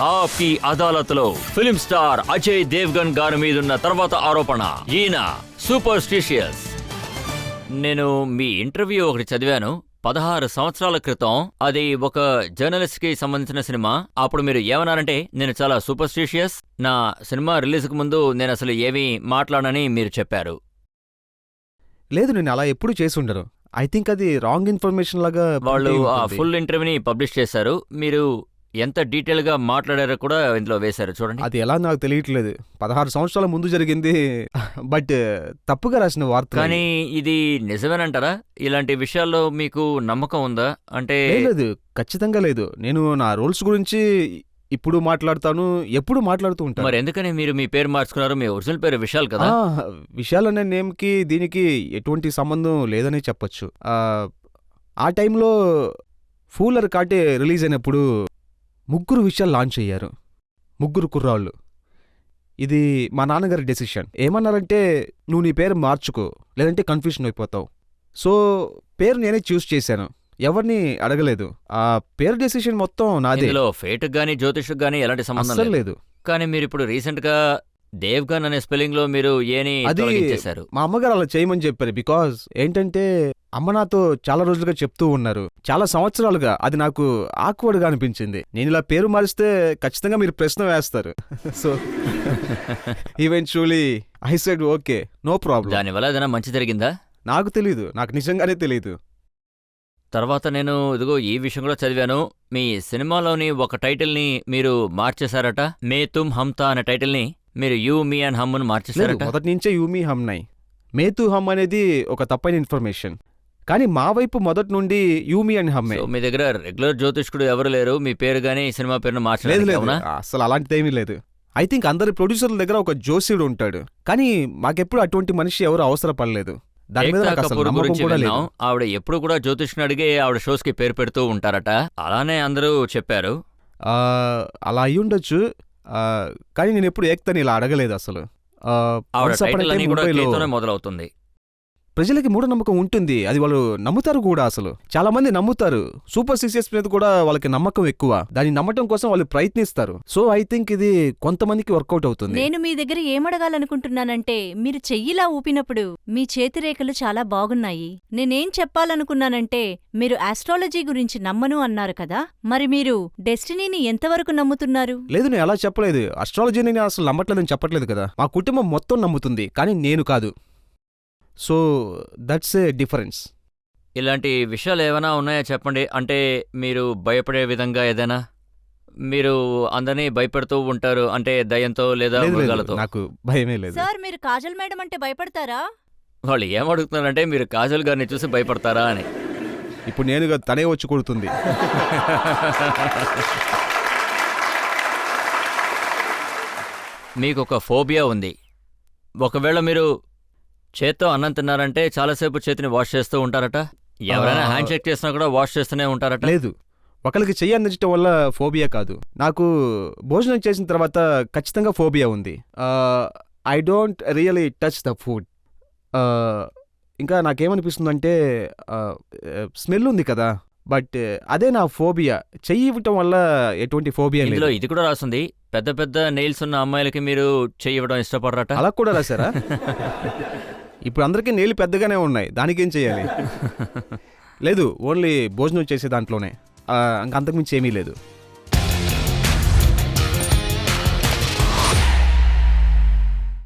ఆప్కి అదాలత్లో film star Ajay Devgan గారి మీదున్న తర్వాత ఆరోపణ, ఈయన సూపర్ స్టిషియస్. నేను మీ ఇంటర్వ్యూ ఒకటి చదివాను 16 సంవత్సరాల క్రితం. అది ఒక జర్నలిస్ట్ కి సంబంధించిన సినిమా. అప్పుడు మీరు ఏమన్నారంటే, నేను చాలా సూపర్ స్టిషియస్, నా సినిమా రిలీజ్ కు ముందు నేను అసలు ఏమీ మాట్లాడనని మీరు చెప్పారు. లేదు, నేను అలా ఎప్పుడు చేసి ఉండను. ఐ థింక్ అది రాంగ్ ఇన్ఫర్మేషన్ లాగా వాళ్ళు ఆ ఫుల్ ఇంటర్వ్యూని పబ్లిష్ చేశారు. మీరు ఎంత డీటెయిల్ గా మాట్లాడారో కూడా ఇందులో వేశారు, చూడండి. అది ఎలా నాకు తెలియట్లేదు. 16 సంవత్సరాల ముందు జరిగింది, బట్ తప్పుగా రాసిన వార్త. కానీ ఇది నిజమేనంటారా? ఇలాంటి విషయాల్లో మీకు నమ్మకం ఉందా? అంటే లేదు, ఖచ్చితంగా లేదు. నేను నా రూల్స్ గురించి ఇప్పుడు మాట్లాడతాను, ఎప్పుడు మాట్లాడుతూ ఉంటాను. మరి ఎందుకని మీరు మీ పేరు మార్చుకున్నారు? మీ ఒరిజినల్ పేరు విశాల్ కదా. విశాల్ అనే నేమ్కి దీనికి ఎటువంటి సంబంధం లేదని చెప్పొచ్చు. ఆ టైంలో ఫూలర్ కాటే రిలీజ్ అయినప్పుడు 3 విషయాలు లాంచ్ అయ్యారు, 3 కుర్రాళ్ళు. ఇది మా నాన్నగారి డెసిషన్. ఏమన్నారంటే, నువ్వు నీ పేరు మార్చుకో, లేదంటే కన్ఫ్యూషన్ అయిపోతావు. సో పేరు నేనే చూస్ చేశాను, ఎవరిని అడగలేదు. ఆ పేరు డెసిషన్ మొత్తం నాదే. ఇందులో ఫేట్ గానీ జ్యోతిష్ గానీ ఎలాంటి సంబంధం అస్సలు లేదు. కానీ మీరు ఇప్పుడు రీసెంట్ గా దేవ్గన్ అనే స్పెల్లింగ్ లో మీరు ఏని తొలగించేశారు. మా అమ్మగారు అలా చేయమని చెప్పారు. బికాజ్ ఏంటంటే, అమ్మ నాతో చాలా రోజులుగా చెప్తూ ఉన్నారు, చాలా సంవత్సరాలుగా. అది నాకు ఆక్వర్డ్ గా అనిపించింది. నేను ఇలా పేరు మారిస్తే ఖచ్చితంగా మీరు ప్రశ్న వేస్తారు. So eventually I said okay, no problem. దానివల్ల ఏదైనా మంచి జరిగిందా? నాకు తెలీదు, నాకు నిజంగానే తెలీదు. తర్వాత నేను ఇదిగో ఈ విషయం కూడా చదివాను. మీ సినిమాలోని ఒక టైటిల్ ని మీరు మార్చేశారట. మే తుమ్ హమ్తా అనే టైటిల్ ని మీరు యూ మీ అండ్ హమ్ ను మార్చేశారట. మొదటి నుంచే యూమీ హమ్ నై, మేతు హమ్ అనేది ఒక తప్పైన ఇన్ఫర్మేషన్. కానీ మా వైపు మొదటి నుండి యూమీ అండ్ హమ్మే. మీ దగ్గర రెగ్యులర్ జ్యోతిష్కుడు ఎవరు లేరు, మీ పేరు గానీ సినిమా పేరును మార్చలేదు? అసలు అలాంటిది ఏమీ లేదు. ఐ థింక్ అందరి ప్రొడ్యూసర్ల దగ్గర ఒక జోస్యుడు ఉంటాడు, కానీ మాకెప్పుడు అటువంటి మనిషి ఎవరు అవసరపడలేదు. దాని మీద నాకు అసలు నమ్మకం కూడా లేదు. ఆవిడ ఎప్పుడు కూడా జ్యోతిష్ని అడిగి ఆవిడ షోస్ కి పేరు పెడుతూ ఉంటారట, అలానే అందరూ చెప్పారు. అలా అయి ఉండొచ్చు, కానీ నేను ఎప్పుడు ఏక్తని ఇలా అడగలేదు అసలు. ఆవిడ టైటిల్ అన్ని కూడా కేతోనే మొదలవుతుంది. ప్రజలకి మూఢనమ్మకం ఉంటుంది, అది వాళ్ళు నమ్ముతారు కూడా. అసలు చాలా మంది నమ్ముతారు. సూపర్ స్టిషియస్ మీద కూడా వాళ్ళకి నమ్మకం ఎక్కువ. దాన్ని నమ్మటం కోసం వాళ్ళు ప్రయత్నిస్తారు. సో ఐ థింక్ ఇది కొంతమందికి వర్కౌట్ అవుతుంది. నేను మీ దగ్గర ఏమడగాలనుకుంటున్నానంటే, మీరు చెయ్యిలా ఊపినప్పుడు మీ చేతిరేఖలు చాలా బాగున్నాయి. నేనేం చెప్పాలనుకున్నానంటే, మీరు ఆస్ట్రాలజీ గురించి నమ్మను అన్నారు కదా, మరి మీరు డెస్టినీని ఎంతవరకు నమ్ముతున్నారు? లేదు, నేను అలా చెప్పలేదు. అస్ట్రాలజీని నేను అసలు నమ్మట్లేదని చెప్పట్లేదు కదా. మా కుటుంబం మొత్తం నమ్ముతుంది, కానీ నేను కాదు. So that's a difference. ఇలాంటి విషయాలు ఏమైనా ఉన్నాయా చెప్పండి. అంటే మీరు భయపడే విధంగా ఏదైనా, మీరు అందరినీ భయపెడుతూ ఉంటారు అంటే దయ్యంతో లేదా మృగాలతో. నాకు భయమే లేదు. సార్, మీరు కాజల్ మేడం అంటే భయపడతారా? వాళ్ళు ఏమడుగుతున్నారంటే, మీరు కాజల్ గారిని చూసి భయపడతారా అని. ఇప్పుడు నేను తనే వచ్చి కొడుతుంది. మీకు ఒక ఫోబియా ఉంది. ఒకవేళ మీరు చేత్తో అన్నం తిన్నారంటే చాలాసేపు చేతిని వాష్ చేస్తూ ఉంటారట. ఎవరైనా హ్యాండ్ షేక్ చేసినా కూడా వాష్ చేస్తూనే ఉంటారట. లేదు, ఒకరికి చెయ్యి అందించడం వల్ల ఫోబియా కాదు. నాకు భోజనం చేసిన తర్వాత ఖచ్చితంగా ఫోబియా ఉంది. I don't really touch the food. ఇంకా నాకేమనిపిస్తుందంటే, స్మెల్ ఉంది కదా, బట్ అదే నా ఫోబియా. చెయ్యి ఇవ్వటం వల్ల ఎటువంటి ఫోబియా లేదు. ఇది కూడా రాస్తుంది, పెద్ద పెద్ద నెయిల్స్ ఉన్న అమ్మాయిలకి మీరు చెయ్యి ఇవ్వడం ఇష్టపడరట. అలా కూడా రాశారా? ఇప్పుడు అందరికీ నెయిల్ పెద్దగానే ఉన్నాయి, దానికేం చెయ్యాలి? లేదు, ఓన్లీ భోజనం చేసే దాంట్లోనే, అంతకుమించి ఏమీ లేదు.